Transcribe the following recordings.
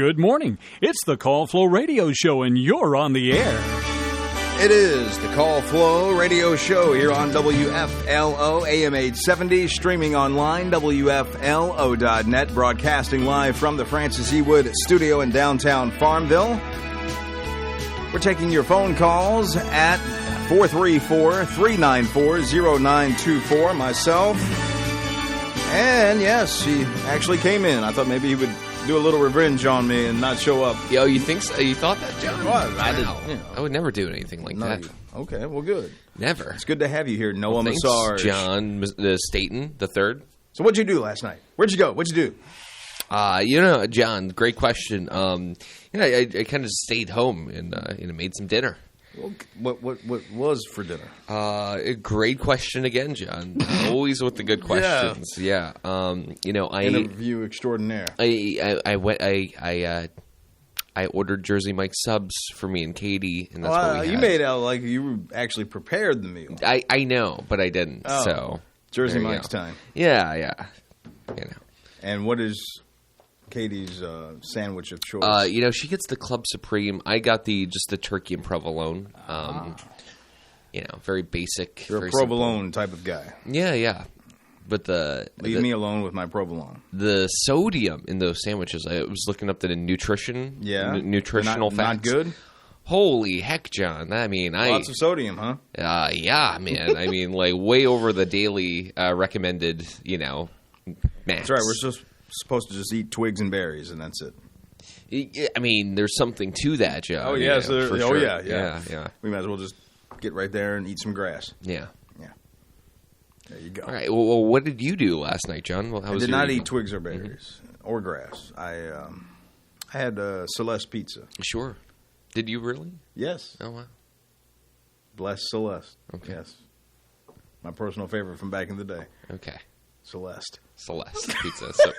Good morning. It's the Call Flow Radio Show, and you're on the air. It is the Call Flow Radio Show here on WFLO AM 870, streaming online, WFLO.net, broadcasting live from the Francis E. Wood studio in downtown Farmville. We're taking your phone calls at 434-394-0924. Myself. And yes, he actually came in. I thought maybe he would do a little revenge on me and not show up. Yo, you think so? You thought that, John? Well, I didn't. You know. I would never do anything like that. Okay, well, good. Never. It's good to have you here, Noah Massage. John Staten the third. So what'd you do last night? Where'd you go? What'd you do? John, great question. I kind of stayed home and made some dinner. Well, what was for dinner? A great question again, John. Always with the good questions. Yeah. Interview extraordinaire. I ordered Jersey Mike's subs for me and Katie, and that's what we had. You made out like you actually prepared the meal. I know, but I didn't. Oh, so Jersey Mike's time. Yeah. And what is Katie's sandwich of choice? She gets the Club Supreme. I got just the turkey and provolone. Very basic. You're very a provolone type of guy. Yeah. But leave me alone with my provolone. The sodium in those sandwiches. I was looking up the nutritional facts. Not good. Holy heck, John! I mean, lots of sodium, huh? Yeah, man. I mean, like way over the daily recommended. Max. That's right. We're supposed to just eat twigs and berries, and that's it. I mean, there's something to that, John. Oh, yeah. Sure. Yeah. We might as well just get right there and eat some grass. Yeah. There you go. All right. Well, what did you do last night, John? I did not eat twigs or berries or grass. I had Celeste Pizza. Sure. Did you really? Yes. Oh, wow. Bless Celeste. Okay. Yes. My personal favorite from back in the day. Okay. Celeste Pizza. So,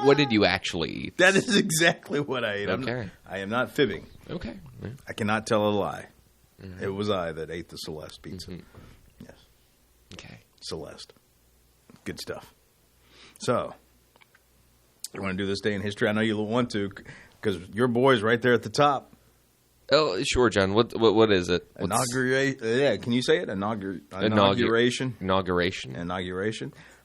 what did you actually eat? That is exactly what I ate. Okay. I am not fibbing. Okay. Yeah. I cannot tell a lie. Mm-hmm. It was I that ate the Celeste Pizza. Mm-hmm. Yes. Okay. Celeste. Good stuff. So, you want to do this day in history? I know you want to, because your boy's right there at the top. Oh, sure, John. What is it? Inauguration. Yeah, can you say it? Inauguration.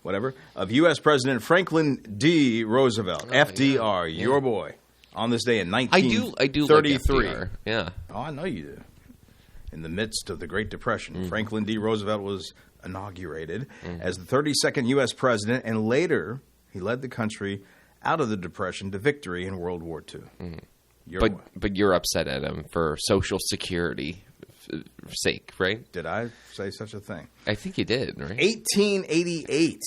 Whatever. Of U.S. President Franklin D. Roosevelt, FDR, your boy, on this day in 1933. Like FDR. Yeah. Oh, I know you do. In the midst of the Great Depression, Franklin D. Roosevelt was inaugurated as the 32nd U.S. president, and later he led the country out of the Depression to victory in World War II. But you're upset at him for Social Security sake, right? Did I say such a thing? I think you did, right? 1888,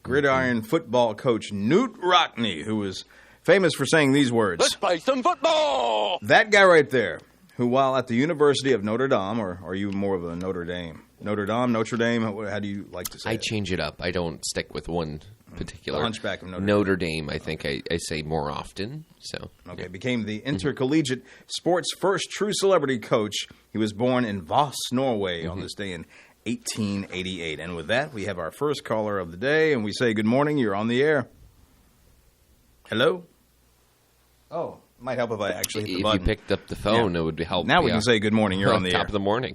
gridiron football coach Knute Rockne, who was famous for saying these words. Let's play some football! That guy right there, who while at the University of Notre Dame, or are you more of a Notre Dame? Notre Dame? How do you like to say it? I change it up. I don't stick with one particular. The Hunchback of Notre Dame, I think I say more often. So became the intercollegiate sports' first true celebrity coach. He was born in Voss, Norway on this day in 1888. And with that, we have our first caller of the day, and we say good morning. You're on the air. Hello? Oh, might help if I actually hit the button. If you picked up the phone, it would help. Now we can say good morning. You're on the air. Top of the morning.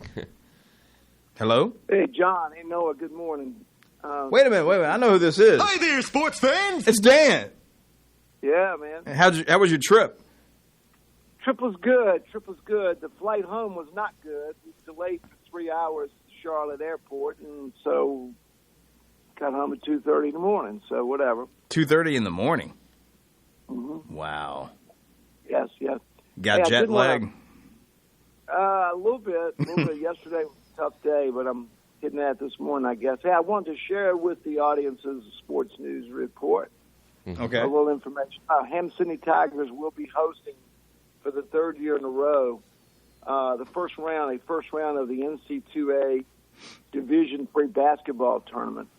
Hello? Hey, John. Hey, Noah. Good morning. Wait a minute. I know who this is. Hi there, sports fans. It's Dan. Yeah, man. How was your trip? Trip was good. The flight home was not good. We delayed for 3 hours at Charlotte Airport, and so got home at 2:30 in the morning. So whatever. 2:30 in the morning. Mm-hmm. Wow. Yes. Got jet lag? A little bit. Yesterday was a tough day, but I'm getting at this morning, I guess. Hey, I wanted to share with the audience's sports news report. Okay. A little information. Hampden-Sydney Tigers will be hosting for the third year in a row the first round of the NCAA Division III basketball tournament.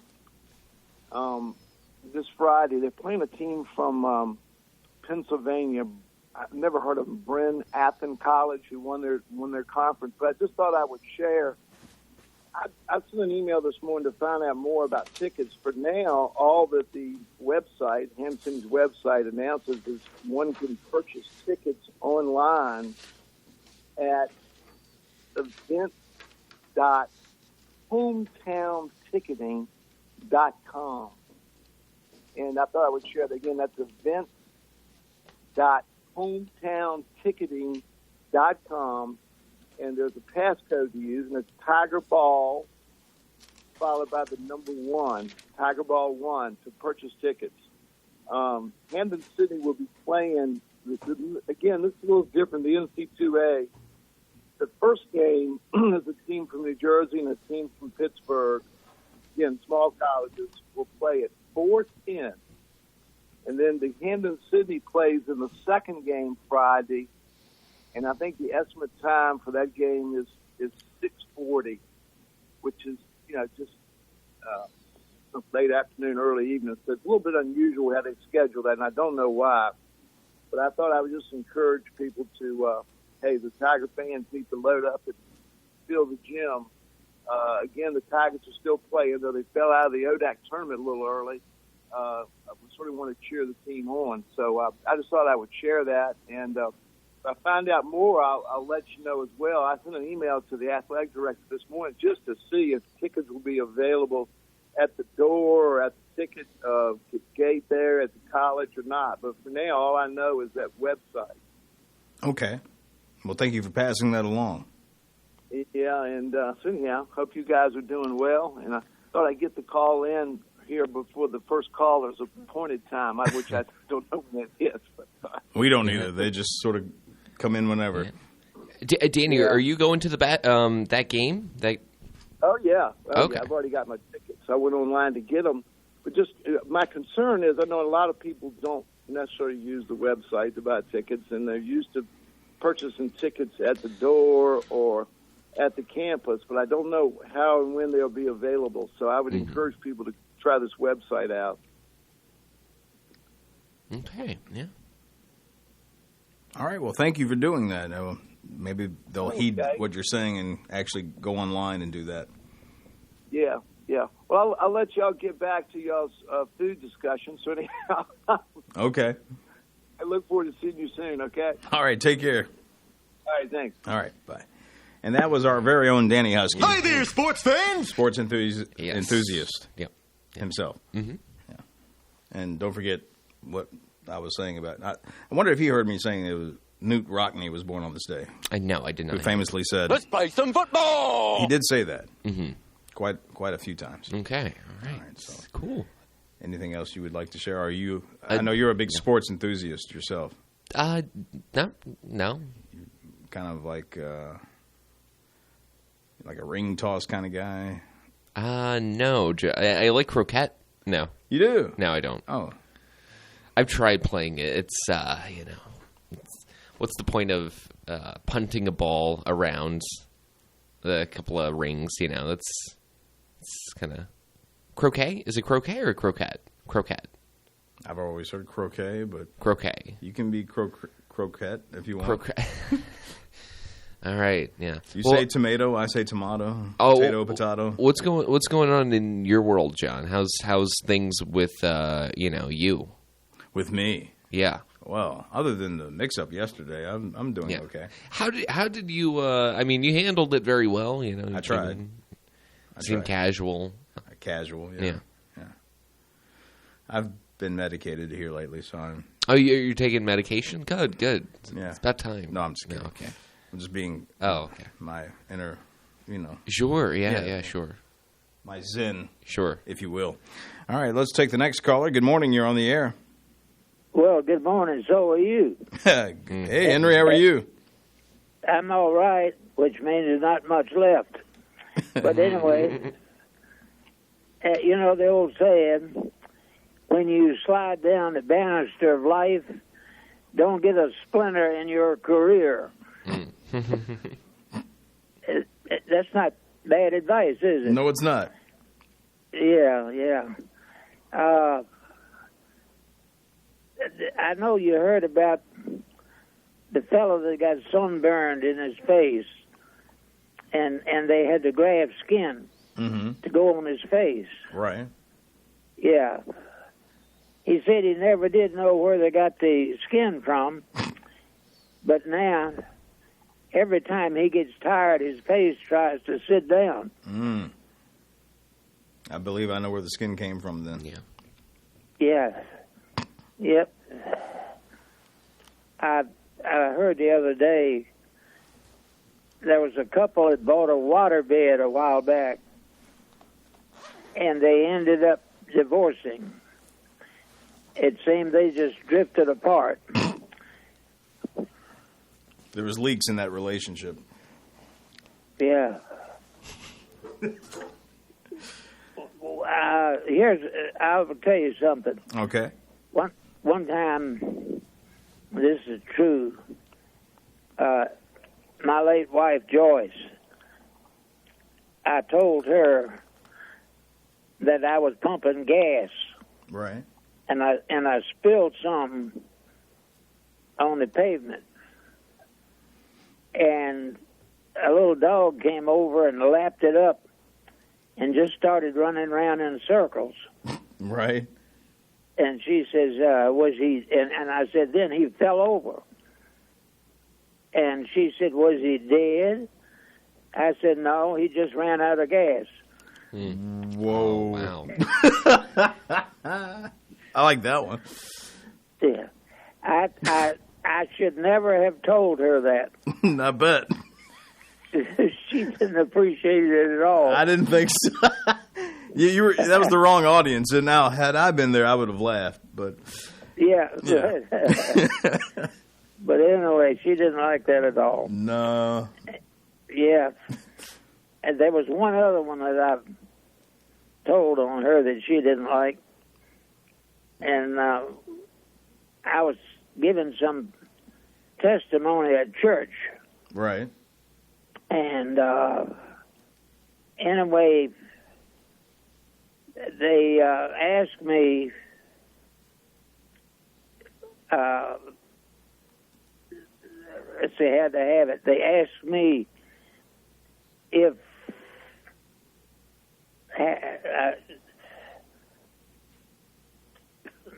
This Friday, they're playing a team from Pennsylvania. I've never heard of them, Astin College, who won their conference. But I just thought I would share. I sent an email this morning to find out more about tickets. For now, all that the website, Hampton's website, announces is one can purchase tickets online at event.hometownticketing.com. And I thought I would share that again. That's event.hometownticketing.com. And there's a passcode to use, and it's Tiger Ball, followed by the number 1, Tiger Ball 1, to purchase tickets. Hampden-Sydney will be playing, again, this is a little different, the NCAA. The first game is a team from New Jersey and a team from Pittsburgh. Again, small colleges will play at 4:10. And then the Hampden-Sydney plays in the second game Friday. And I think the estimate time for that game is 6:40, which is, just late afternoon, early evening. So it's a little bit unusual how they schedule that, and I don't know why. But I thought I would just encourage people to, the Tiger fans need to load up and fill the gym. Again, the Tigers are still playing, though they fell out of the ODAC tournament a little early. I sort of want to cheer the team on. So I just thought I would share that, and if I find out more, I'll let you know as well. I sent an email to the athletic director this morning just to see if tickets will be available at the door or at the ticket gate there at the college or not. But for now, all I know is that website. Okay. Well, thank you for passing that along. Yeah, and so anyhow, hope you guys are doing well. And I thought I'd get the call in here before the first caller's appointed time, which I don't know when that is. But, we don't either. They just sort of come in whenever. Yeah. Danny, are you going to the that game? Oh, yeah. Okay. Yeah. I've already got my tickets. I went online to get them. But just my concern is I know a lot of people don't necessarily use the website to buy tickets, and they're used to purchasing tickets at the door or at the campus, but I don't know how and when they'll be available. So I would encourage people to try this website out. Okay, yeah. All right, well, thank you for doing that. Maybe they'll heed what you're saying and actually go online and do that. Yeah. Well, I'll let y'all get back to y'all's food discussion. So anyhow, okay. I look forward to seeing you soon, okay? All right, take care. All right, thanks. All right, bye. And that was our very own Danny Husky. Hi there, sports fans! Sports enthusiast Yep. himself. Mm-hmm. Yeah. And don't forget what I was saying about. I wonder if he heard me saying it was Knute Rockne was born on this day. No, I did not. Who famously said, Let's play some football! He did say that. Mm-hmm. Quite a few times. Okay, all right. So Cool. anything else you would like to share? Are you? I know you're a big sports enthusiast yourself. No. Kind of like a ring toss kind of guy. No. I like croquet. No. You do? No, I don't. Oh. I've tried playing it. It's what's the point of punting a ball around a couple of rings? It's kind of croquet. Is it croquet or croquet? Croquet. I've always heard croquet, but Croquet. you can be croquette if you want. Croquet. All right. Yeah. You say tomato, I say tomato. Oh, potato. What's going on in your world, John? How's things with you? With me? Yeah. Well, other than the mix-up yesterday, I'm doing okay. How did you? You handled it very well. I tried. Seemed casual. Casual, yeah. I've been medicated here lately, so I'm. Oh, you're taking medication? Good. Yeah. It's about time. No, I'm just kidding. No, okay. I'm just being. Oh, okay. My inner, Sure. Yeah. Sure. My zen. Sure. If you will. All right, let's take the next caller. Good morning. You're on the air. Well, good morning. So are you. Hey, Henry, how are you? I'm all right, which means there's not much left. But anyway, the old saying, when you slide down the banister of life, don't get a splinter in your career. That's not bad advice, is it? No, it's not. Yeah. I know you heard about the fellow that got sunburned in his face. and they had to graft skin to go on his face. Right. Yeah. He said he never did know where they got the skin from, but now, every time he gets tired, his face tries to sit down. I believe I know where the skin came from then. Yeah. Yeah. Yep. I heard the other day there was a couple that bought a waterbed a while back, and they ended up divorcing. It seemed they just drifted apart. There was leaks in that relationship. Yeah. I'll tell you something. Okay. One time, this is true. My late wife Joyce, I told her that I was pumping gas, Right. and I spilled some on the pavement, and a little dog came over and lapped it up, and just started running around in circles. Right. And she says, was he, and I said, then he fell over. And she said, was he dead? I said, no, he just ran out of gas. Whoa. Wow. I like that one. Yeah. I should never have told her that. I bet. She didn't appreciate it at all. I didn't think so. you were, that was the wrong audience. And now, had I been there, I would have laughed. But Yeah. Yeah. But anyway, she didn't like that at all. No. Yeah. And there was one other one that I told on her that she didn't like. And I was giving some testimony at church. Right. And anyway, they asked me let's see, had to have it. They asked me if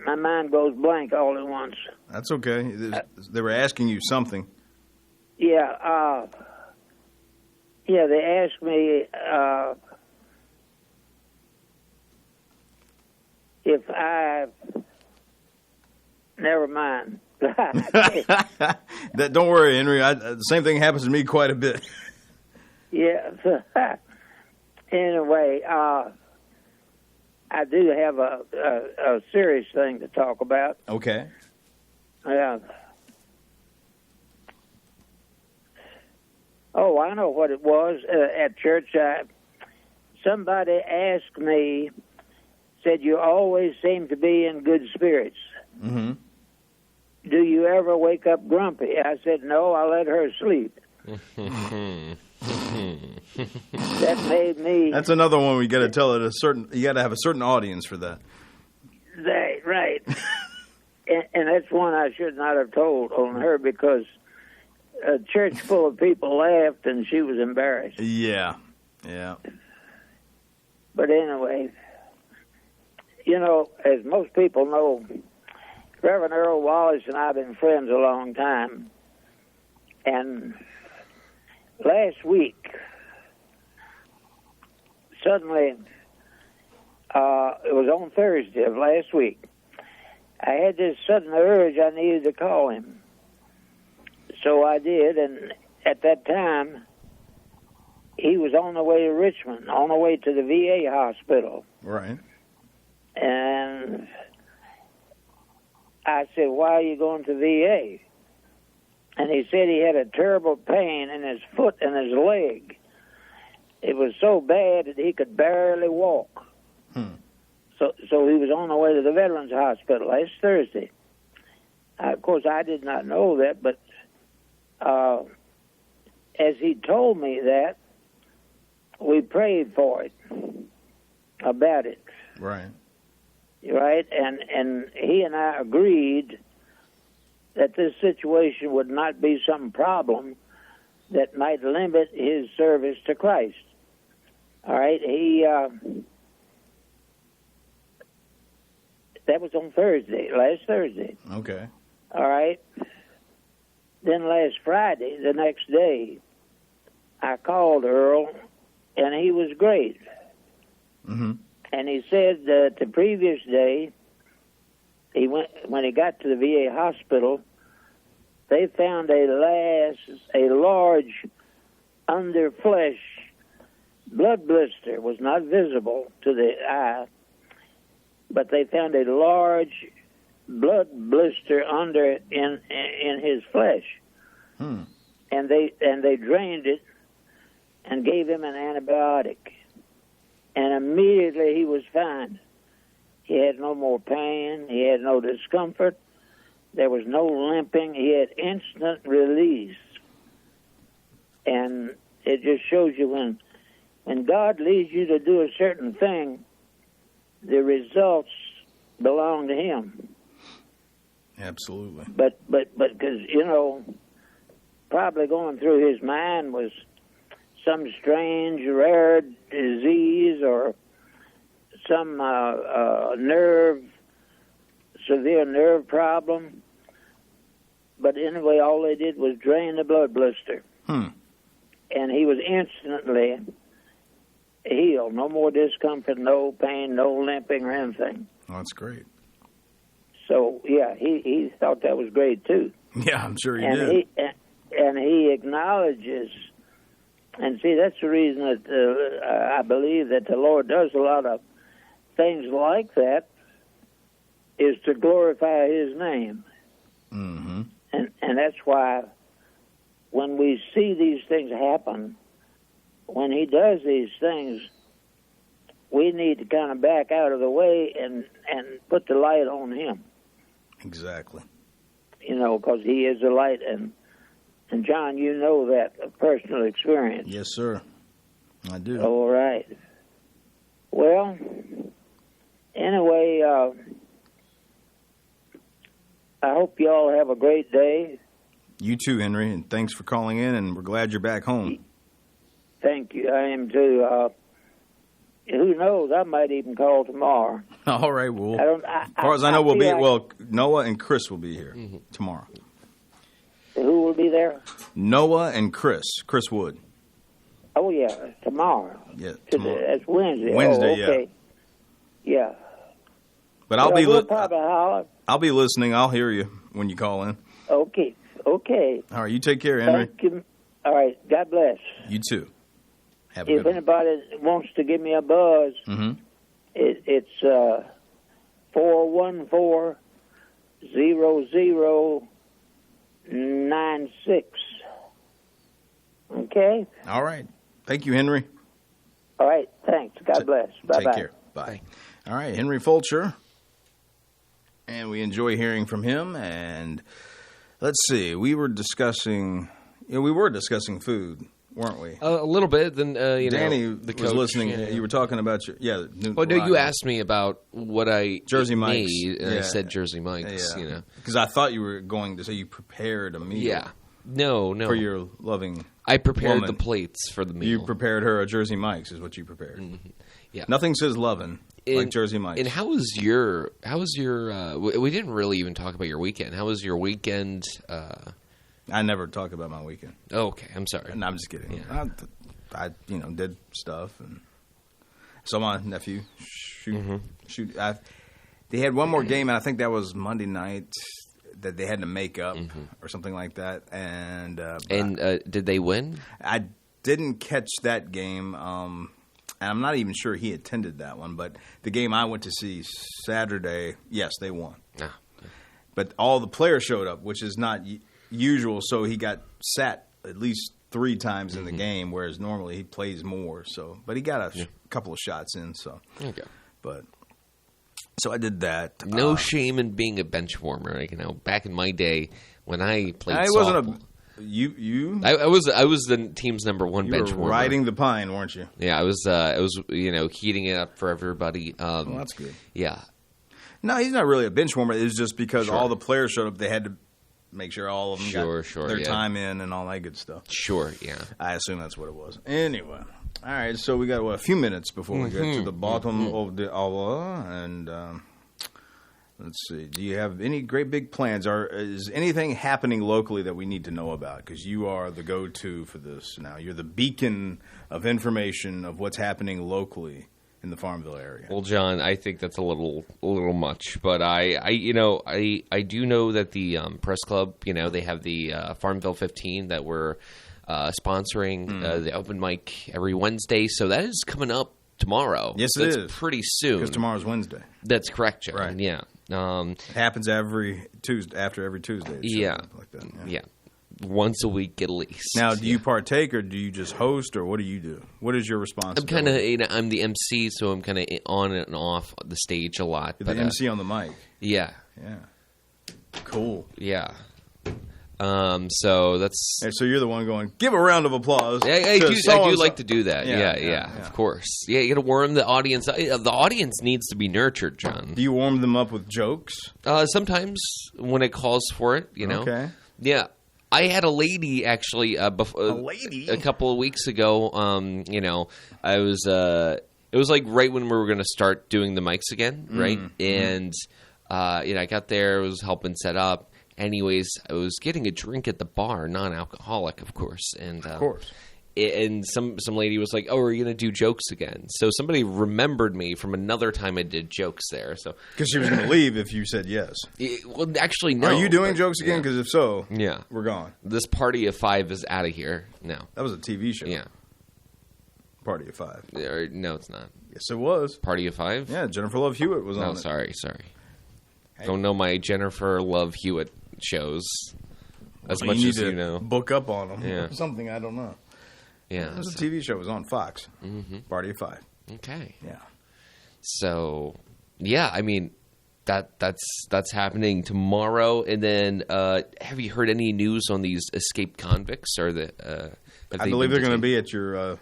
my mind goes blank all at once. That's okay. They were asking you something. Yeah, they asked me if I. Never mind. Don't worry, Henry. The same thing happens to me quite a bit. Yeah. Anyway, I do have a serious thing to talk about. Okay. Oh, I know what it was. At church, somebody asked me, said, you always seem to be in good spirits. Mm-hmm. Do you ever wake up grumpy? I said, no, I let her sleep. That made me... That's another one we got to tell it you got to have a certain audience for that. Right. and that's one I should not have told on her because a church full of people laughed and she was embarrassed. Yeah. But anyway, as most people know, Reverend Earl Wallace and I have been friends a long time. And last week, suddenly, it was on Thursday of last week, I had this sudden urge I needed to call him. So I did, and at that time, he was on the way to Richmond, on the way to the VA hospital. Right. And I said, why are you going to VA? And he said he had a terrible pain in his foot and his leg. It was so bad that he could barely walk. So he was on the way to the Veterans Hospital last Thursday. Of course, I did not know that, but as he told me that, we prayed for it, about it. Right. Right? And he and I agreed that this situation would not be some problem that might limit his service to Christ. All right, that was on last Thursday. Okay. All right. Then last Friday, the next day, I called Earl, and he was great. Mm-hmm. And he said that the previous day, when he got to the VA hospital, they found a large underflesh blood blister. Was not visible to the eye, but they found a large blood blister in his flesh. And they drained it and gave him an antibiotic, and immediately he was fine. He had no more pain. He had no discomfort. There was no limping. He had instant release. And it just shows you when God leads you to do a certain thing, the results belong to Him. Absolutely. But because, probably going through his mind was some strange, rare disease or some severe nerve problem. But anyway, all they did was drain the blood blister. And he was instantly healed. No more discomfort, no pain, no limping or anything. Oh, that's great. So, yeah, he thought that was great, too. Yeah, I'm sure he did. And he acknowledges, and see, that's the reason that I believe that the Lord does a lot of things like that, is to glorify His name. Mm-hmm. And that's why when we see these things happen, when He does these things, we need to kind of back out of the way and put the light on Him. Exactly. Because He is the light. And John, you know that of personal experience. Yes, sir. I do. All right. Well, anyway, I hope you all have a great day. You too, Henry, and thanks for calling in, and we're glad you're back home. Thank you. I am too. Who knows? I might even call tomorrow. All right, well, as far as I know, Noah and Chris will be here tomorrow. Who will be there? Noah and Chris Wood. Oh, yeah, tomorrow. Yeah, tomorrow. That's Wednesday. Wednesday, okay. Yeah. But I'll we'll probably holler. I'll be listening. I'll hear you when you call in. Okay. All right, you take care, Henry. Thank you. All right, God bless. You too. Have a if good one. anybody wants to give me a buzz, it's 414-0096. Okay? All right. Thank you, Henry. All right. Thanks. God bless. Bye-bye. Take care. Bye. All right, Henry Fulcher. And we enjoy hearing from him. And let's see. We were discussing food, weren't we? A little bit. Then Danny the was coach, listening. You were talking about Knute Well, no, Rockne. You asked me about what I Jersey Mike's. need, and I said Jersey Mike's. Yeah. Because I thought you were going to say you prepared a meal. Yeah. No. For your loving I prepared woman. the plates for the meal. You prepared her a Jersey Mike's is what you prepared. Mm-hmm. Yeah. Nothing says loving like Jersey Mike's. And how was your we didn't really even talk about your weekend. How was your weekend? I never talk about my weekend. Oh, okay. I'm sorry. No, I'm just kidding. Yeah. I did stuff and saw my nephew shoot. They had one more game, and I think that was Monday night that they had to make up or something like that. And did they win? I didn't catch that game. And I'm not even sure he attended that one. But the game I went to see Saturday, yes, they won. Ah. But all the players showed up, which is not usual. So he got sat at least 3 times in the game, whereas normally he plays more. So, but he got a couple of shots in. So, okay. But so I did that. No shame in being a bench warmer. Back in my day when I played softball. Wasn't you. I was the team's number one you bench were warmer. riding the pine, weren't you? Yeah, I was heating it up for everybody. Well, that's good. Yeah. No, he's not really a bench warmer. It's just because all the players showed up. They had to make sure all of them Sure, got their yeah. time in and all that good stuff. Sure, yeah. I assume that's what it was. Anyway, all right. So we got a few minutes before we get to the bottom of the hour, and let's see. Do you have any great big plans? Is anything happening locally that we need to know about? Because you are the go-to for this now. You're the beacon of information of what's happening locally in the Farmville area. Well, John, I think that's a little much, but I do know that the press club, they have the Farmville 15 that we're sponsoring the open mic every Wednesday, so that is coming up tomorrow. Yes, so it it's is. pretty soon. Because tomorrow's Wednesday. That's correct, John. Right. Yeah. It happens every Tuesday, after every Tuesday. It shows Yeah. up like that. Yeah. Once a week at least. Now, do you partake, or do you just host, or what do you do? What is your I'm responsibility? kind of, I'm the MC, so I'm kind of on and off the stage a lot. You're the MC on the mic. Yeah. Yeah. Cool. Yeah. So that's. And so you're the one going, give a round of applause. I to do so-and-so." like to do that. Yeah, of course. Yeah, you got to warm the audience. The audience needs to be nurtured, John. Do you warm them up with jokes? Sometimes when it calls for it, Okay. Yeah. I had a lady actually A lady? a couple of weeks ago. I was it was like right when we were going to start doing the mics again, right? And I got there, was helping set up. Anyways, I was getting a drink at the bar, non-alcoholic, of course, and Of course. And some lady was like, "Oh, are you going to do jokes again?" So somebody remembered me from another time I did jokes there. So Because she was going to leave if you said yes. well, actually, no. Are you doing but- jokes again? yeah. Because if so, Yeah. we're gone. This party of 5 is out of here. No. That was a TV show. Yeah. Party of Five. No, it's not. Yes, it was. Party of 5? Yeah, Jennifer Love Hewitt was No, on it. sorry. Don't know my Jennifer Love Hewitt shows as much you need as to you know. book up on them. Yeah. Or something, I don't know. Yeah. It was a TV show. It was on Fox. Party of Five. Okay. Yeah. So, yeah, I mean, that's happening tomorrow. And then, have you heard any news on these escaped convicts? Or I believe they're going to be at your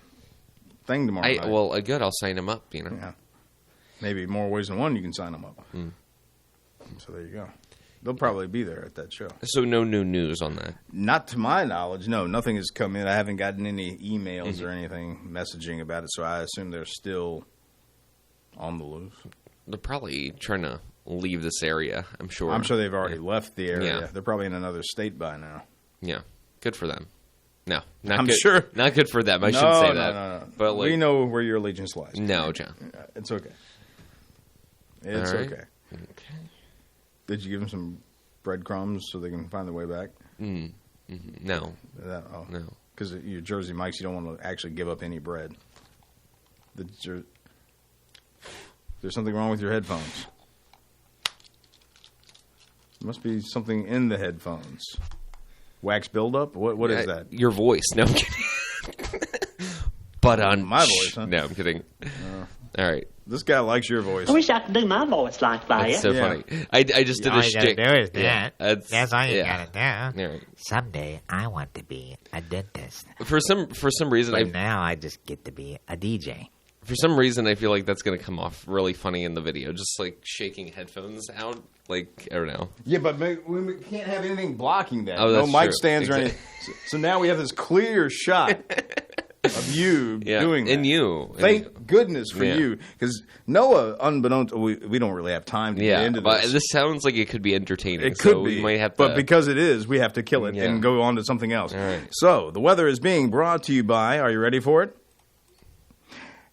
thing tomorrow night. Well, good. I'll sign them up. Yeah. Maybe more ways than one you can sign them up. So there you go. They'll probably be there at that show. So no new news on that. Not to my knowledge, no. Nothing has come in. I haven't gotten any emails or anything messaging about it, so I assume they're still on the loose. They're probably trying to leave this area, I'm sure. I'm sure they've already left the area. Yeah. They're probably in another state by now. Yeah. Good for them. No. Not I'm good. sure. Not good for them. I shouldn't say that. No. But we know where your allegiance lies. No, John. It's okay. It's All right. okay. Okay. Did you give them some breadcrumbs so they can find their way back? No. No. No. Because your Jersey Mikes, you don't want to actually give up any bread. There's something wrong with your headphones. There must be something in the headphones. Wax buildup? What is that? Your voice. No, I'm kidding. But on My voice, huh? No, I'm kidding. All right. This guy likes your voice. I wish I could do my voice like that. That's so Yeah. funny. I just did All a you gotta shtick. do is Yeah, that. That's all you yeah. gotta do. All right. Someday I want to be a dentist, For some reason, but now I just get to be a DJ. I feel like that's going to come off really funny in the video. Just like shaking headphones out, like I don't know. Yeah, but we can't have anything blocking that. Oh, no that's mic true. stands or anything. So now we have this clear shot of you Yeah, doing that. and you. Thank goodness for Yeah. you. Because Noah, unbeknownst, we don't really have time to get into but this. this sounds like it could be entertaining. It could so be, We might have to, but because it is, we have to kill it Yeah. and go on to something else. All right. So, the weather is being brought to you by, are you ready for it?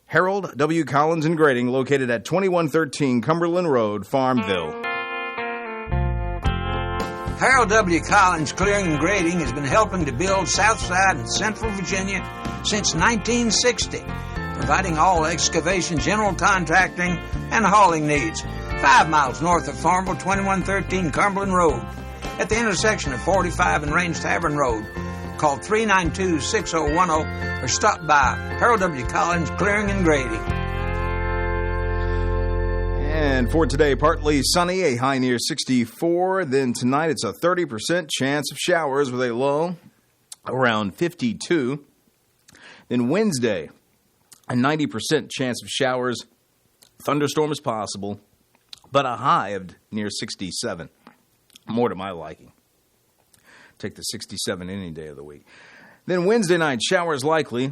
Harold W. Collins and Grading, located at 2113 Cumberland Road, Farmville. Harold W. Collins Clearing and Grading has been helping to build Southside and Central Virginia since 1960, providing all excavation, general contracting, and hauling needs. 5 miles north of Farmville, 2113 Cumberland Road, at the intersection of 45 and Range Tavern Road. Call 392-6010 or stop by Harold W. Collins Clearing and Grading. And for today, partly sunny, a high near 64. Then tonight, it's a 30% chance of showers with a low around 52. Then Wednesday, a 90% chance of showers. Thunderstorm is possible, but a high of near 67. More to my liking. take the 67 any day of the week. Then Wednesday night, showers likely.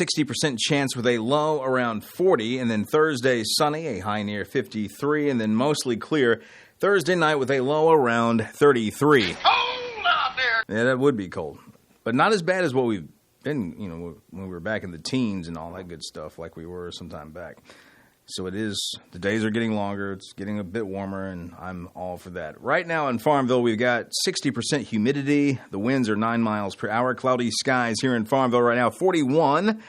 60% chance with a low around 40. And then Thursday, sunny, a high near 53. And then mostly clear Thursday night with a low around 33. Cold out there. Yeah, that would be cold. But not as bad as what we've been, when we were back in the teens and all that good stuff like we were some time back. So it is, the days are getting longer, it's getting a bit warmer, and I'm all for that. Right now in Farmville, we've got 60% humidity. The winds are 9 miles per hour. Cloudy skies here in Farmville right now, 41.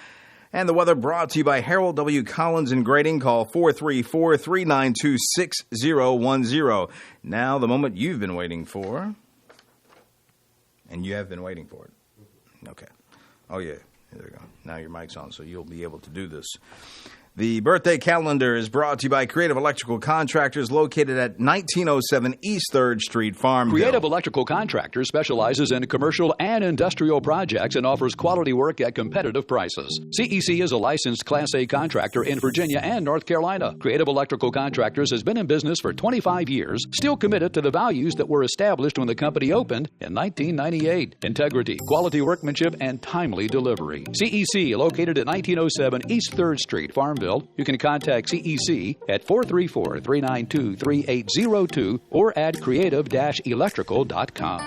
And the weather brought to you by Harold W. Collins and Grading. Call 434-392-6010. Now the moment you've been waiting for. And you have been waiting for it. Okay. Oh, yeah. There we go. Now your mic's on, so you'll be able to do this. The birthday calendar is brought to you by Creative Electrical Contractors, located at 1907 East 3rd Street, Farmville. Creative Electrical Contractors specializes in commercial and industrial projects and offers quality work at competitive prices. CEC is a licensed Class A contractor in Virginia and North Carolina. Creative Electrical Contractors has been in business for 25 years, still committed to the values that were established when the company opened in 1998. Integrity, quality workmanship, and timely delivery. CEC, located at 1907 East 3rd Street, Farmville. You can contact CEC at 434-392-3802 or at creative-electrical.com.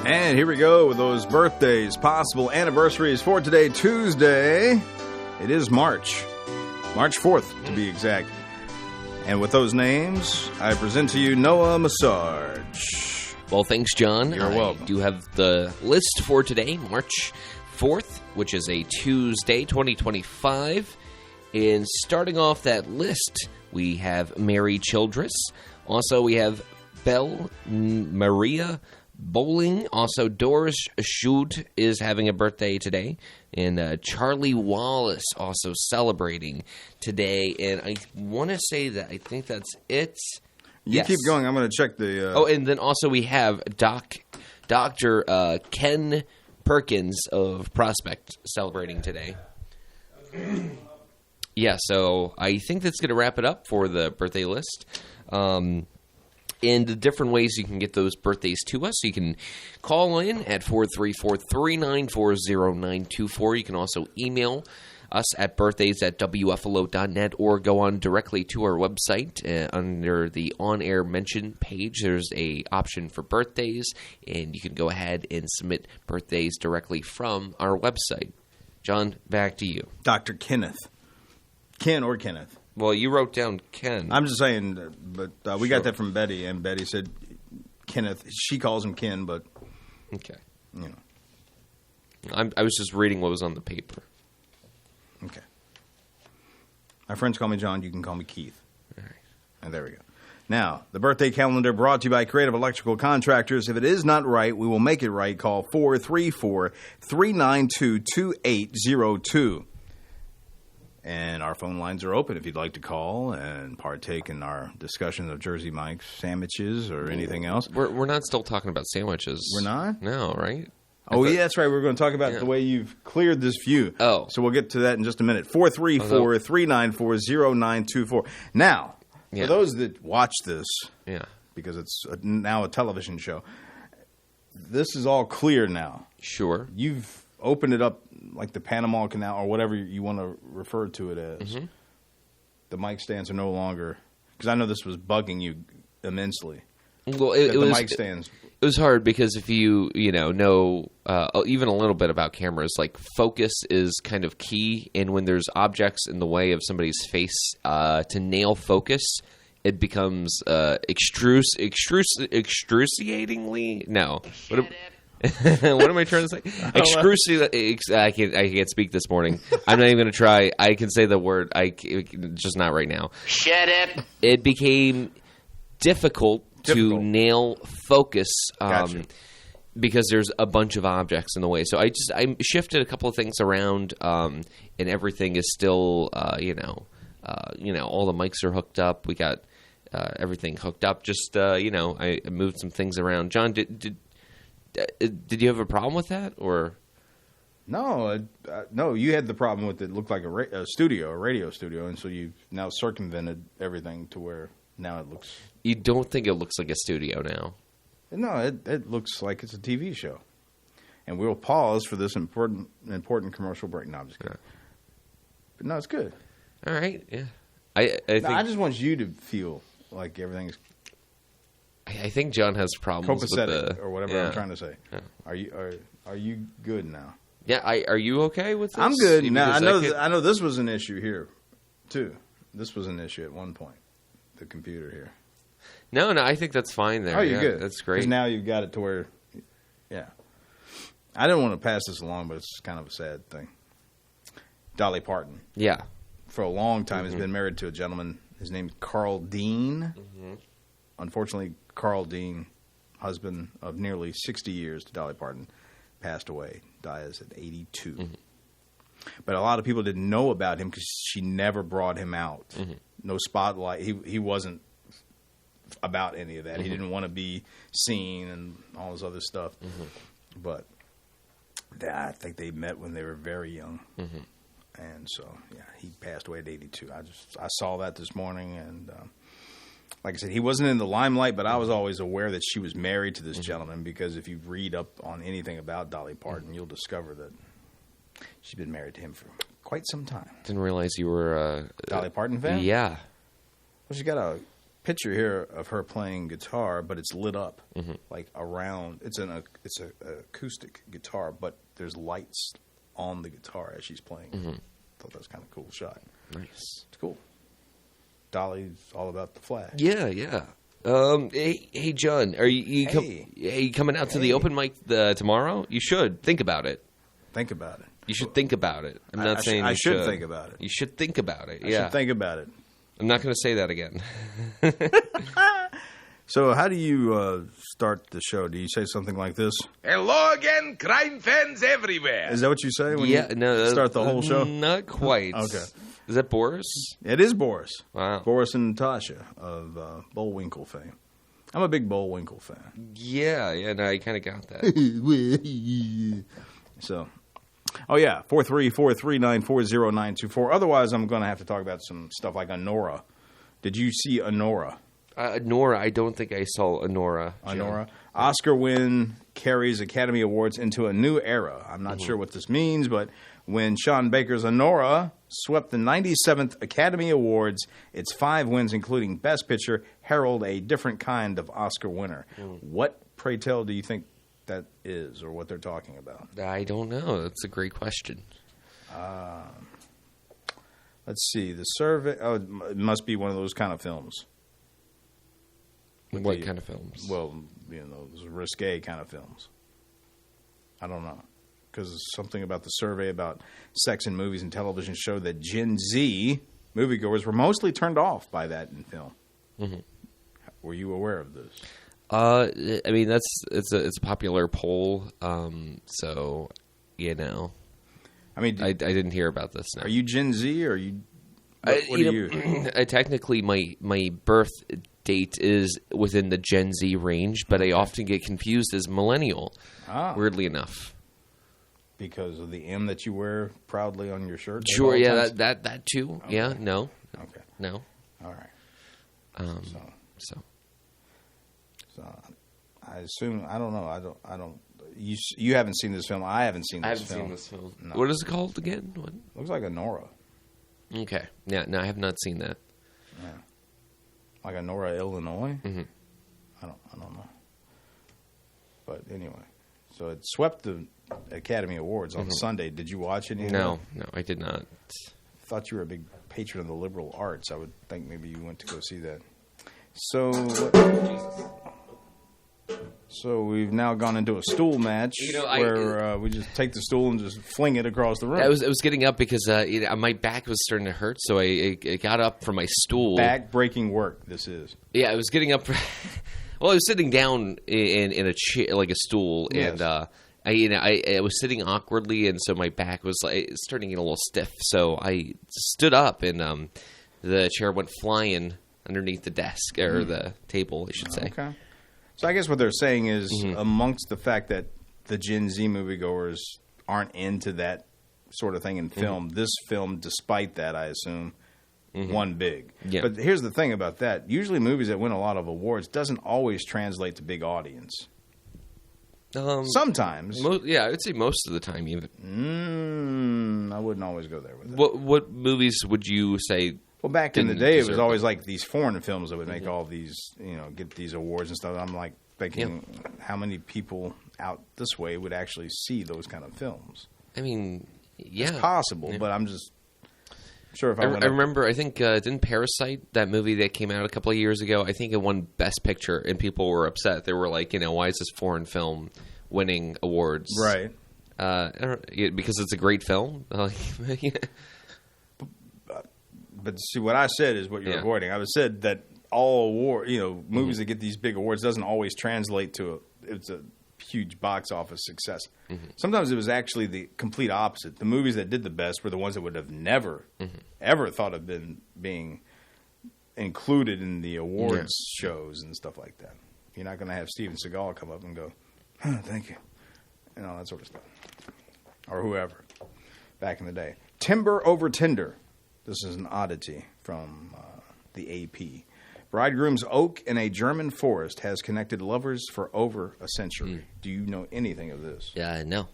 And here we go with those birthdays, possible anniversaries for today, Tuesday. It is March 4th to be exact. And with those names, I present to you Noah Massage. Well, thanks, John. You're welcome. I do have the list for today, March 4th, which is a Tuesday, 2025. And starting off that list, we have Mary Childress. Also, we have Belle Maria Bowling. Also, Doris Schut is having a birthday today. And Charlie Wallace also celebrating today. And I want to say that I think that's it. You keep going. I'm going to check the... Oh, and then also we have Dr. Ken Perkins of Prospect celebrating today. Yeah, so I think that's going to wrap it up for the birthday list. And the different ways you can get those birthdays to us. You can call in at 434-394-0924. You can also email us at birthdays@wflo.net or go on directly to our website under the on-air mention page. There's a option for birthdays, and you can go ahead and submit birthdays directly from our website. John, back to you. Dr. Kenneth. Ken or Kenneth. Well, you wrote down Ken. I'm just saying, but we got that from Betty, and Betty said Kenneth. She calls him Ken, but... Okay. I was just reading what was on the paper. Okay. My friends call me John. You can call me Keith. All right. And there we go. Now, the birthday calendar brought to you by Creative Electrical Contractors. If it is not right, we will make it right. Call 434-392-2802. And our phone lines are open if you'd like to call and partake in our discussion of Jersey Mike's sandwiches or anything else. We're not still talking about sandwiches. We're not? No, right? Yeah, that's right. We're going to talk about the way you've cleared this view. Oh. So we'll get to that in just a minute. 434-394-0924. Now, for those that watch this, because it's now a television show, this is all clear now. Sure. You've opened it up like the Panama Canal or whatever you want to refer to it as. Mm-hmm. The mic stands are no longer, because I know this was bugging you immensely. Well, it was, mic stands. It was hard because if you know even a little bit about cameras, like focus is kind of key, and when there's objects in the way of somebody's face, to nail focus, it becomes excruciatingly. No. What am I trying to say? I can't speak this morning. I'm not even going to try. I can say the word. Just not right now. Shut up. It became difficult to nail focus Gotcha. because there's a bunch of objects in the way. So I shifted a couple of things around, and everything is still all the mics are hooked up. We got everything hooked up. Just I moved some things around. John, did you have a problem with that, or? No, no. You had the problem with it looked like a radio studio, and so you've now circumvented everything to where now it looks. You don't think it looks like a studio now? No, it looks like it's a TV show. And we'll pause for this important commercial break. No, I'm just kidding. But no, it's good. All right, yeah. I think I just want you to feel like everything's I think John has problems with copacetic or whatever yeah. I'm trying to say. Yeah. Are you good now? Yeah, are you okay with this? I'm good now. Because I know this was an issue here too. This was an issue at one point. The computer here. No, I think that's fine there. Oh, you're good. That's great. Because now you've got it to where, yeah. I didn't want to pass this along, but it's kind of a sad thing. Dolly Parton. Yeah. For a long time has been married to a gentleman. His name's Carl Dean. Unfortunately, Carl Dean, husband of nearly 60 years to Dolly Parton, passed away. Dies at 82. But a lot of people didn't know about him because she never brought him out. No spotlight. He wasn't about any of that. He didn't want to be seen and all this other stuff. But I think they met when they were very young. And so, yeah, he passed away at 82. I saw that this morning, and like I said, he wasn't in the limelight, but I was always aware that she was married to this gentleman because if you read up on anything about Dolly Parton, you'll discover that she's been married to him for quite some time. Didn't realize you were a Dolly Parton fan? Yeah. Well, she's got a picture here of her playing guitar, but it's lit up like around. It's an acoustic guitar, but there's lights on the guitar as she's playing. Thought that was kind of a cool shot. Nice. It's cool. Dolly's all about the flag. Yeah. Hey, John, are you coming out to the open mic tomorrow? You should think about it. Think about it. You should think about it. I'm not saying I should think about it. You should think about it. I should think about it. I'm not going to say that again. So how do you start the show? Do you say something like this? Hello again, crime fans everywhere. Is that what you say when you start the whole show? Not quite. Okay. Is that Boris? It is Boris. Wow. Boris and Natasha of Bullwinkle fame. I'm a big Bullwinkle fan. Yeah, no, I kind of got that. So, 434394094. Otherwise, I'm going to have to talk about some stuff like Honora. Did you see Honora? Honora, I don't think I saw Honora. Honora. Oscar win carries Academy Awards into a new era. I'm not sure what this means, but when Sean Baker's Honora swept the 97th Academy Awards, its 5 wins, including Best Picture, herald a different kind of Oscar winner. What, pray tell, do you think that is, or what they're talking about? I don't know. That's a great question. Let's see. The survey. Oh, it must be one of those kind of films. What kind of films? Well, those risque kind of films. I don't know. Because something about the survey about sex in movies and television showed that Gen Z moviegoers were mostly turned off by that in film. Were you aware of this? I mean, it's a popular poll, so I mean, I didn't hear about this. Now. Are you Gen Z or are you? What are you? Technically, my birth date is within the Gen Z range, but I often get confused as millennial. Weirdly enough, because of the M that you wear proudly on your shirt. Sure, yeah, that too. Okay. Yeah, no, okay, no. All right. So I assume I don't know. I don't. You haven't seen this film. I haven't seen this film. I haven't seen this film. No. What is it called again? What? Looks like Honora. Okay. Yeah. No, I have not seen that. Yeah. Like Honora, Illinois. I don't know. But anyway, so it swept the Academy Awards on Sunday. Did you watch any? No, I did not. I thought you were a big patron of the liberal arts. I would think maybe you went to go see that. So we've now gone into a stool match where we just take the stool and just fling it across the room. I was getting up because my back was starting to hurt, so I got up from my stool. Back-breaking work, this is. Yeah, I was getting up. Well, I was sitting down in a chair, like a stool, yes. And I was sitting awkwardly, and so my back was starting to get a little stiff. So I stood up, and the chair went flying underneath the desk or the table, I should say. Okay. So I guess what they're saying is amongst the fact that the Gen Z moviegoers aren't into that sort of thing in film, this film, despite that, I assume, won big. Yeah. But here's the thing about that. Usually movies that win a lot of awards doesn't always translate to big audience. Sometimes. I would say most of the time even. I wouldn't always go there with that. What movies would you say? Well, back in the day, it was always like these foreign films that would make all these, get these awards and stuff. I'm like thinking, how many people out this way would actually see those kind of films? I mean, yeah. It's possible, but I'm just sure if I remember, I think, didn't Parasite, that movie that came out a couple of years ago, I think it won Best Picture, and people were upset. They were like, why is this foreign film winning awards? Right. Because it's a great film. But see, what I said is what you're avoiding. I said that all award, movies that get these big awards doesn't always translate to it's a huge box office success. Sometimes it was actually the complete opposite. The movies that did the best were the ones that would have never, ever thought of being included in the awards shows and stuff like that. You're not going to have Steven Seagal come up and go, thank you, that sort of stuff. Or whoever, back in the day. Timber over Tinder. This is an oddity from the AP. Bridegroom's oak in a German forest has connected lovers for over a century. Do you know anything of this? No.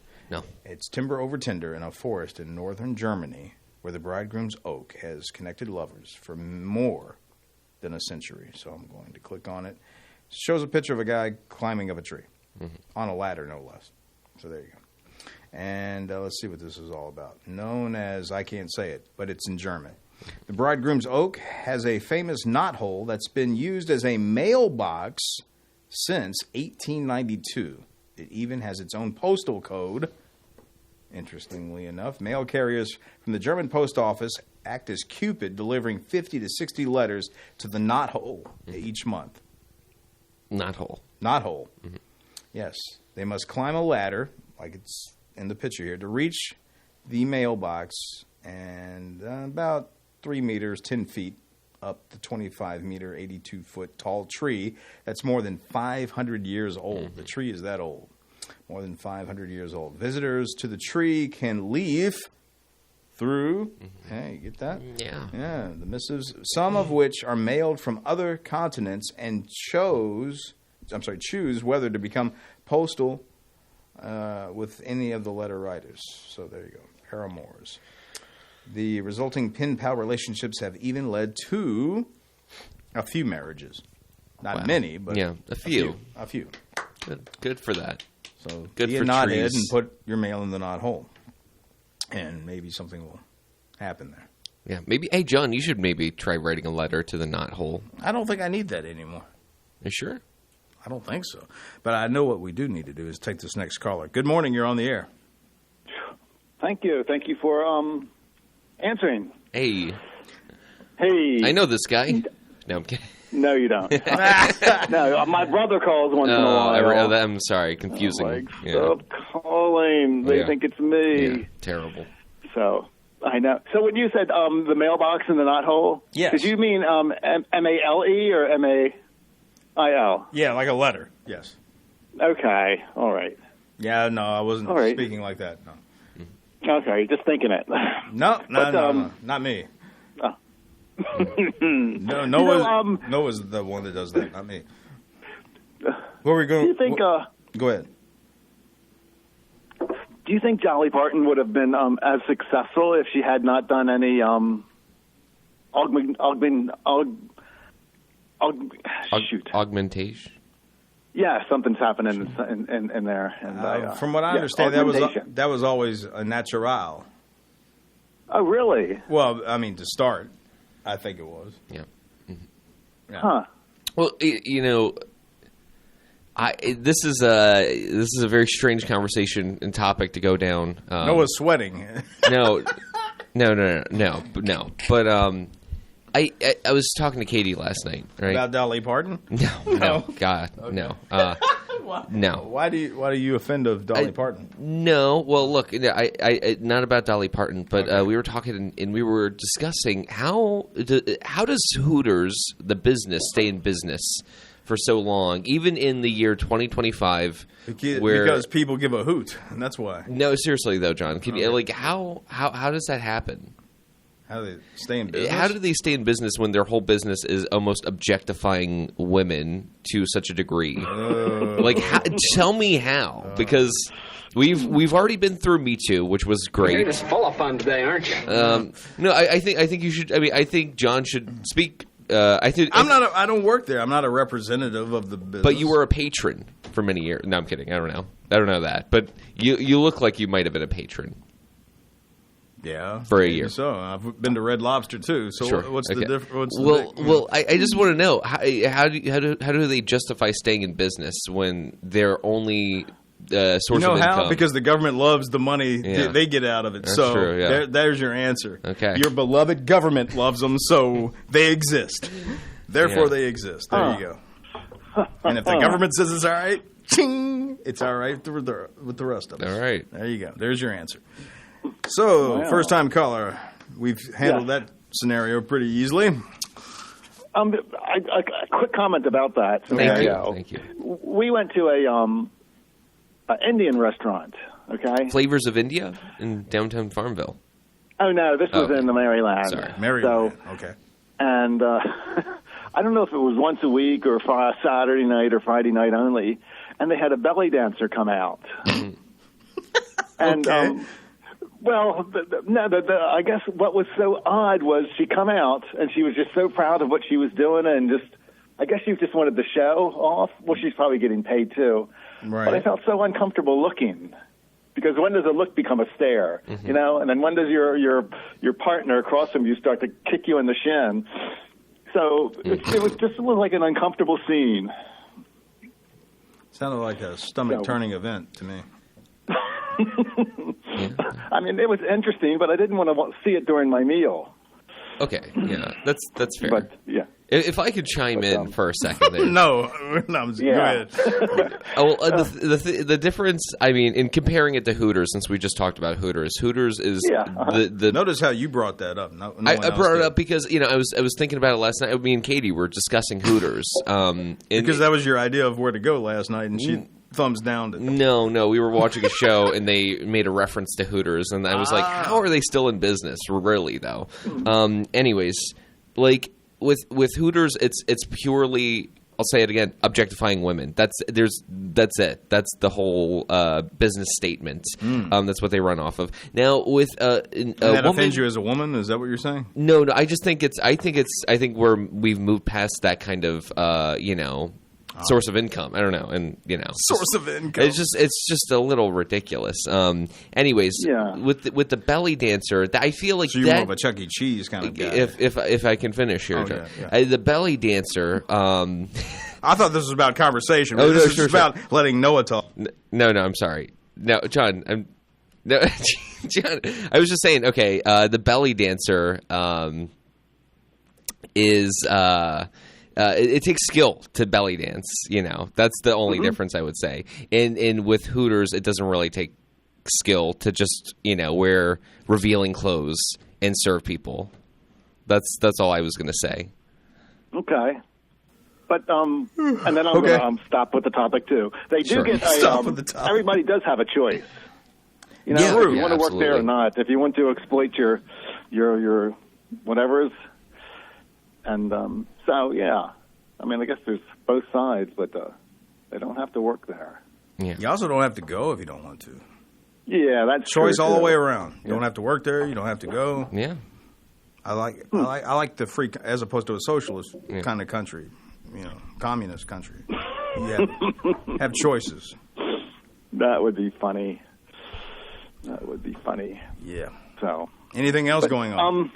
It's timber over tinder in a forest in northern Germany where the bridegroom's oak has connected lovers for more than a century. So I'm going to click on it. It shows a picture of a guy climbing up a tree on a ladder, no less. So there you go. And let's see what this is all about. Known as, I can't say it, but it's in German. The bridegroom's oak has a famous knothole that's been used as a mailbox since 1892. It even has its own postal code. Interestingly enough, mail carriers from the German post office act as Cupid, delivering 50 to 60 letters to the knothole each month. Knothole. Yes. They must climb a ladder, like it's in the picture here, to reach the mailbox, and about 3 meters, 10 feet up the 25-meter, 82-foot tall tree that's more than 500 years old. The tree is that old, more than 500 years old. Visitors to the tree can leave through, hey, you get that? Yeah, the missives, some of which are mailed from other continents, and choose whether to become postal with any of the letter writers. So there you go, paramours. The resulting pen pal relationships have even led to a few marriages. Not many, but a few. A few. Good for that. So good be for a knothead trees. and put your mail in the knothole. And maybe something will happen there. Yeah, maybe. Hey, John, you should maybe try writing a letter to the knothole. I don't think I need that anymore. You sure? I don't think so. But I know what we do need to do is take this next caller. Good morning. You're on the air. Thank you. Thank you for answering. Hey. I know this guy. No, I'm kidding. No, you don't. No, my brother calls once in a while. I'm sorry. Confusing. Stop calling. They think it's me. Yeah, terrible. So, I know. So when you said the mailbox in the knothole, did you mean M-A-L-E or M-A-I-L? Yeah, like a letter. Yes. Okay. All right. Yeah, no, I wasn't speaking like that. No. Okay, just thinking it. No, not me. Oh. Noah's the one that does that, not me. Where are we going? Do you think? Go ahead. Do you think Dolly Parton would have been as successful if she had not done any augmentation? Yeah, something's happening in there. And from what I understand, that was always a natural. Oh, really? Well, I mean, to start, I think it was. Yeah. Yeah. Huh. Well, this is a very strange conversation and topic to go down. Noah's sweating. No. But I was talking to Katie last night, right? About Dolly Parton? No, God, okay. No. No. Why do you offend of Dolly Parton? No. Well, look, I not about Dolly Parton, but we were talking and we were discussing how does Hooters, the business, stay in business for so long, even in the year 2025, because people give a hoot, and that's why. No, seriously though, John, can you, how does that happen? How do they stay in business? How do they stay in business when their whole business is almost objectifying women to such a degree? Tell me how, because we've already been through Me Too, which was great. You're just full of fun today, aren't you? No, I think you should. I mean, I think John should speak. I don't work there. I'm not a representative of the business. But you were a patron for many years. No, I'm kidding. I don't know that. But you look like you might have been a patron. Yeah, for a year. So I've been to Red Lobster too. So sure. what's the difference? Well, I just want to know how do they justify staying in business when they're only source of income? How? Because the government loves the money they get out of it. That's so true, yeah. there's your answer. Okay, your beloved government loves them, so they exist. Therefore, they exist. There you go. And if the government says it's all right, ching, it's all right with the rest of us. All right. There you go. There's your answer. So, first-time caller, we've handled that scenario pretty easily. A quick comment about that. Thank you. We went to an Indian restaurant. Okay. Flavors of India in downtown Farmville. Oh no, this was in the Maryland. Sorry, Maryland. Okay. And I don't know if it was once a week or Saturday night or Friday night only, and they had a belly dancer come out. And well, I guess what was so odd was she come out and she was just so proud of what she was doing, and I guess she just wanted the show off. Well, she's probably getting paid too. Right. But I felt so uncomfortable looking, because when does a look become a stare? Mm-hmm. You know, and then when does your partner across from you start to kick you in the shin? So it was like an uncomfortable scene. Sounded like a stomach-turning event to me. I mean, it was interesting, but I didn't want to see it during my meal. Okay, yeah, that's fair. But yeah, if I could chime in for a second there. No, go ahead. The difference, I mean, in comparing it to Hooters, since we just talked about Hooters is the. Notice how you brought that up. I brought it up because I was thinking about it last night. Me and Katie were discussing Hooters. Because that was your idea of where to go last night, and she thumbs down. No, we were watching a show and they made a reference to Hooters, and I was like, how are they still in business? Really, though. Anyways, like with Hooters, it's purely, I'll say it again, objectifying women. That's it. That's the whole business statement. That's what they run off of. Now with that offends you as a woman? Is that what you're saying? No. I just think I think we've moved past that kind of source of income. I don't know, and source of income. It's just a little ridiculous. Anyways, with the belly dancer, I feel like so you're more of a Chuck E. Cheese kind of guy. If I can finish here, John. The belly dancer. I thought this was about conversation. But this is about letting Noah talk. No, I'm sorry. No, John. John. I was just saying. Okay, the belly dancer is. It takes skill to belly dance, That's the only difference, I would say. And with Hooters, it doesn't really take skill to just, wear revealing clothes and serve people. That's all I was going to say. Okay. But and then I'm going to stop with the topic too. They do get stop with the topic. Everybody does have a choice. If you want to work there or not, if you want to exploit your whatever's. And so, yeah, I mean, I guess there's both sides, but they don't have to work there. Yeah. You also don't have to go if you don't want to. Yeah, that's choice true all too. the way around. You don't have to work there. You don't have to go. Yeah, I like it. I like the free, as opposed to a socialist kind of country, communist country. Yeah, have choices. That would be funny. Yeah. So, anything else going on?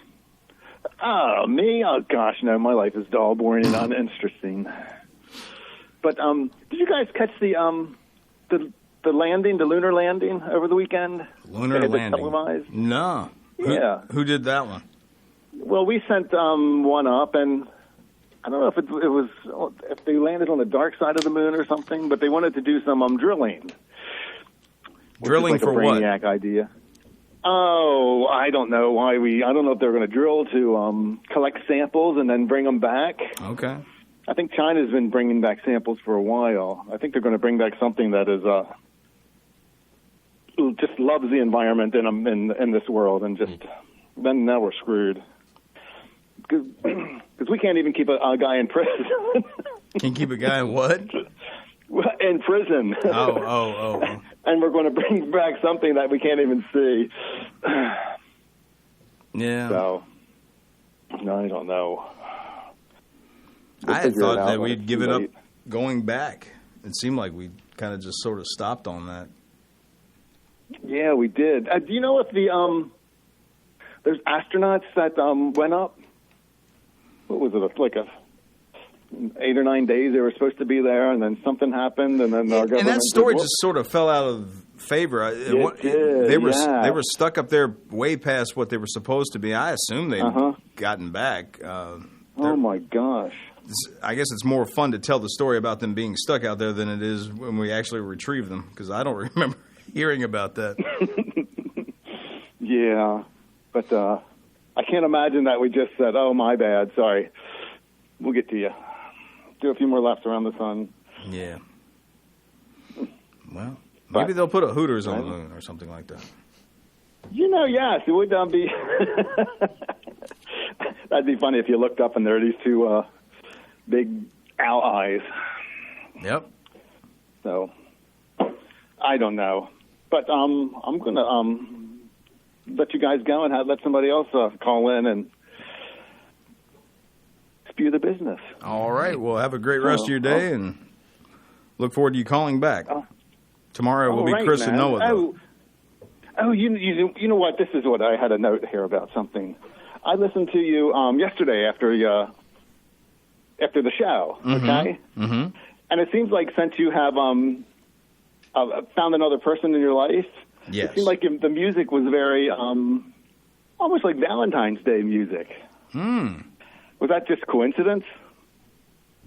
Oh, me? Oh, gosh, no. My life is dull, boring, and uninteresting. But did you guys catch the landing, the lunar landing over the weekend? Lunar landing? Televised? No. Yeah. Who did that one? Well, we sent one up, and I don't know if they landed on the dark side of the moon or something, but they wanted to do some drilling. Drilling for what? Brainiac idea. Oh, I don't know I don't know if they're going to drill to collect samples and then bring them back. Okay. I think China's been bringing back samples for a while. I think they're going to bring back something that is just loves the environment in this world and just then now we're screwed. Because we can't even keep a guy in prison. Can keep a guy in what? In prison. Oh. And we're going to bring back something that we can't even see. Yeah. So, no, I don't know. I had thought that we'd give it up going back. It seemed like we kind of just sort of stopped on that. Yeah, we did. Do you know if there's astronauts that went up? What was it, like 8 or 9 days they were supposed to be there, and then something happened, and then our government... And that story just sort of fell out of favor. They were stuck up there way past what they were supposed to be. I assume they'd gotten back. Oh, my gosh. I guess it's more fun to tell the story about them being stuck out there than it is when we actually retrieve them, because I don't remember hearing about that. Yeah, but I can't imagine that we just said, oh, my bad, sorry. We'll get to you. Do a few more laps around the sun. Yeah. Well, maybe they'll put a Hooters on the moon or something like that. Yes, it would be... That'd be funny if you looked up and there are these two big owl eyes. Yep. So, I don't know. But I'm going to let you guys go and let somebody else call in and spew the business. All right. Well, have a great rest of your day and look forward to you calling back. Tomorrow will be Chris and Noah, though. You know what? This is what I had a note here about something. I listened to you yesterday after the show, okay? Mm-hmm. And it seems like since you have found another person in your life, yes. It seemed like the music was very almost like Valentine's Day music. Was that just coincidence?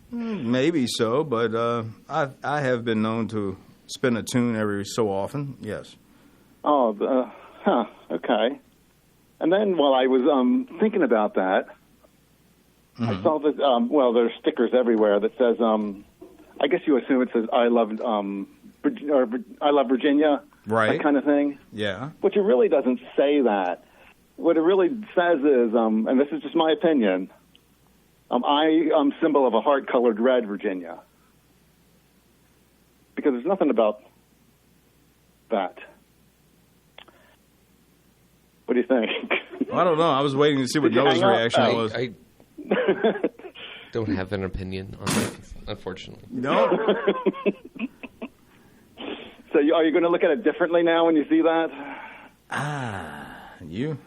Maybe so, but I have been known to spin a tune every so often, yes. Oh, okay. And then while I was thinking about that, I saw that, there's stickers everywhere that says, I guess you assume it says, I love Virginia, right? That kind of thing. Yeah. Which it really doesn't say that. What it really says is, and this is just my opinion, I am symbol of a heart-colored red, Virginia. Because there's nothing about that. What do you think? I don't know. I was waiting to see what Noah's reaction was. I don't have an opinion on that, unfortunately. No. So are you going to look at it differently now when you see that? You?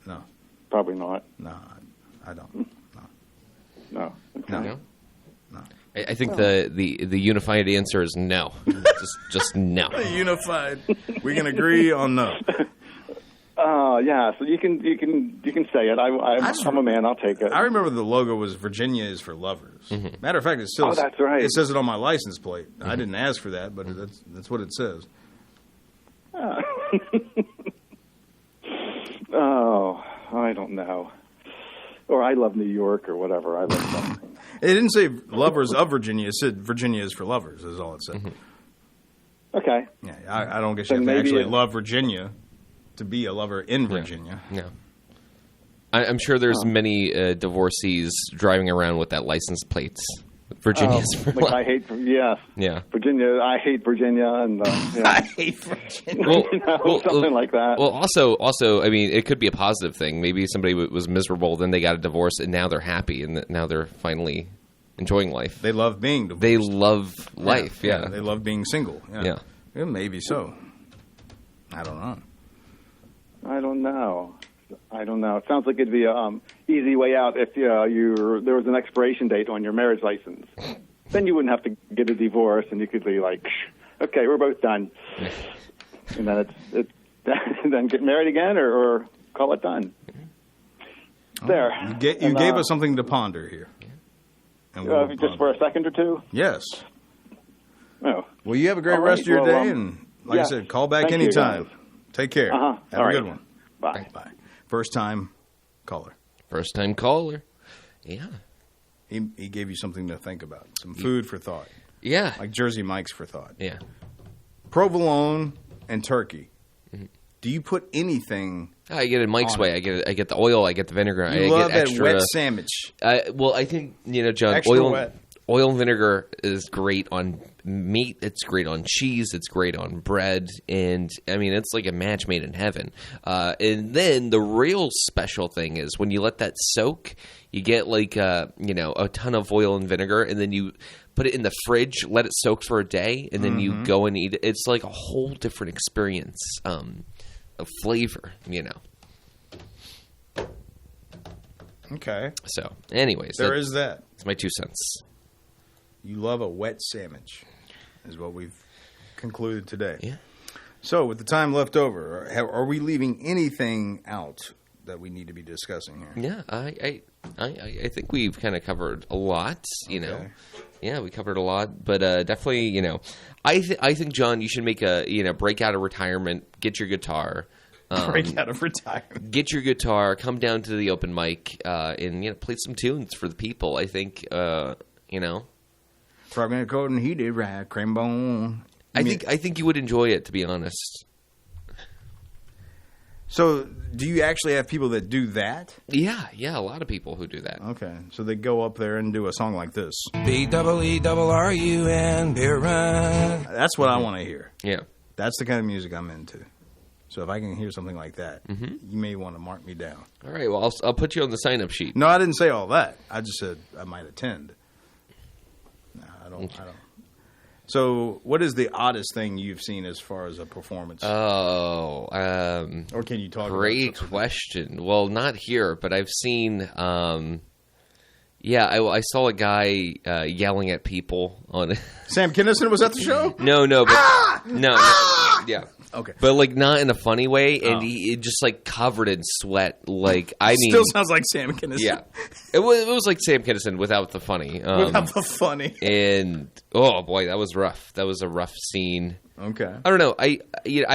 No. Probably not. No, I don't. No. Okay. No. I think the unified answer is no. just no. Unified. We can agree on no. Yeah. So you can say it. I'm a man. I'll take it. I remember the logo was Virginia is for lovers. Mm-hmm. Matter of fact, it still. Oh, that's right. It says it on my license plate. Mm-hmm. I didn't ask for that, but that's what it says. Oh, I don't know. Or I love New York or whatever. I love something. It didn't say lovers of Virginia. It said Virginia is for lovers, is all it said. Mm-hmm. Okay. Yeah, I don't guess you have to actually love Virginia to be a lover in Virginia. Yeah. I'm sure there's many divorcees driving around with that license plates. Virginia's for like I hate, yeah. Virginia, I hate Virginia, and I hate Virginia. Something like that. Well, also, I mean, it could be a positive thing. Maybe somebody was miserable, then they got a divorce, and now they're happy, and now they're finally enjoying life. They love being divorced. They love life. Yeah. They love being single. Yeah. Maybe so. I don't know. It sounds like it'd be an easy way out if there was an expiration date on your marriage license. Then you wouldn't have to get a divorce, and you could be like, okay, we're both done. And then then get married again or call it done. There. You gave us something to ponder here. And just for a second or two? Yes. Oh. Well, you have a great rest of your day, and like I said, call back anytime. Take care. Have a good one. Bye. Bye. First-time caller. First-time caller. Yeah. He gave you something to think about, some food for thought. Yeah. Like Jersey Mike's for thought. Yeah. Provolone and turkey. Mm-hmm. Do you put anything I get it Mike's way. I get the oil. I get the vinegar. You love that wet sandwich. Well, I think, John, Extra wet. Oil and vinegar is great on meat. It's great on cheese. It's great on bread. And, I mean, it's like a match made in heaven. And then the real special thing is when you let that soak, you get like, a ton of oil and vinegar, and then you put it in the fridge, let it soak for a day, and then you go and eat it. It's like a whole different experience of flavor, Okay. So, anyways. There is that. It's my 2 cents. You love a wet sandwich, is what we've concluded today. Yeah. So, with the time left over, are we leaving anything out that we need to be discussing here? Yeah, I think we've kind of covered a lot, Okay. Yeah, we covered a lot, but definitely, I think, John, you should make a, break out of retirement, get your guitar. Break out of retirement. Get your guitar, come down to the open mic, and, play some tunes for the people. I think, Frogman according he did right, cream bone. I think you would enjoy it, to be honest. So, do you actually have people that do that? Yeah, a lot of people who do that. Okay, so they go up there and do a song like this. BEERUN, beer run. That's what I want to hear. Yeah. That's the kind of music I'm into. So if I can hear something like that, you may want to mark me down. All right, well, I'll put you on the sign-up sheet. No, I didn't say all that. I just said I might attend. No, I don't. So, what is the oddest thing you've seen as far as a performance? Oh, or can you talk? Great question. Well, not here, but I've seen. I saw a guy yelling at people on. Sam Kinison was at the show. No, but no, yeah. Okay, but like not in a funny way, and he just like covered in sweat. Like still sounds like Sam Kinison. Yeah, it was like Sam Kinison without the funny. Without the funny. And oh boy, that was rough. That was a rough scene. Okay, I don't know. I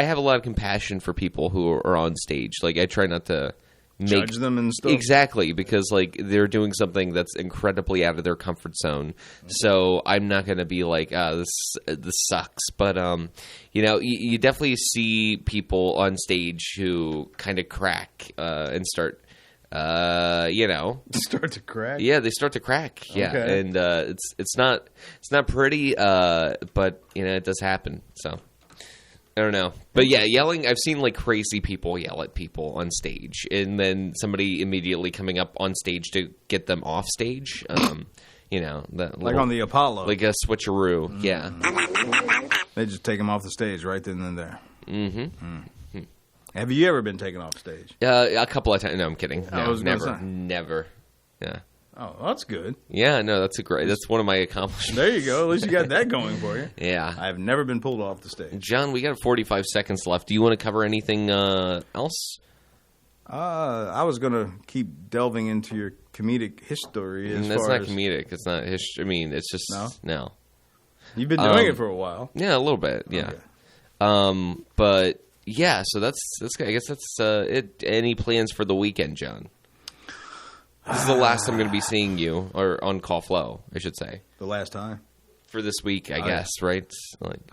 have a lot of compassion for people who are on stage. Like I try not to judge them and stuff. Exactly, because like they're doing something that's incredibly out of their comfort zone. So I'm not going to be like, this sucks. But you definitely see people on stage who kind of crack and start. Start to crack. Yeah, they start to crack. Yeah, okay. And it's not pretty, but it does happen. So. I don't know. But yeah, yelling, I've seen like crazy people yell at people on stage and then somebody immediately coming up on stage to get them off stage. Like on the Apollo. Like a switcheroo. Yeah. They just take them off the stage right then and there. Mm-hmm. Have you ever been taken off stage? A couple of times. No, I'm kidding. No, never. Never. Yeah. Oh, that's good. Yeah, no, that's one of my accomplishments. There you go. At least you got that going for you. Yeah. I've never been pulled off the stage. John, we got 45 seconds left. Do you want to cover anything else? I was going to keep delving into your comedic history. That's not comedic. It's not history. I mean, it's just no. You've been doing it for a while. Yeah, a little bit. Yeah. Okay. But yeah, so that's I guess that's it. Any plans for the weekend, John? This is the last I'm going to be seeing you, or on Call Flow, I should say. The last time? For this week, I guess, right?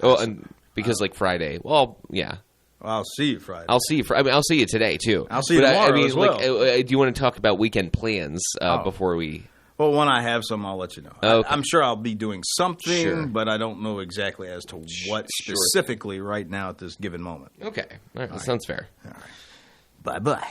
And because Friday. Well, yeah. Well, I'll see you Friday. I'll see you today, too. I'll see you tomorrow as well. Do you want to talk about weekend plans before we... Well, when I have some, I'll let you know. Okay. I'm sure I'll be doing something, sure. But I don't know exactly as to what specifically right now at this given moment. Okay. All right. That sounds fair. All right. Bye-bye.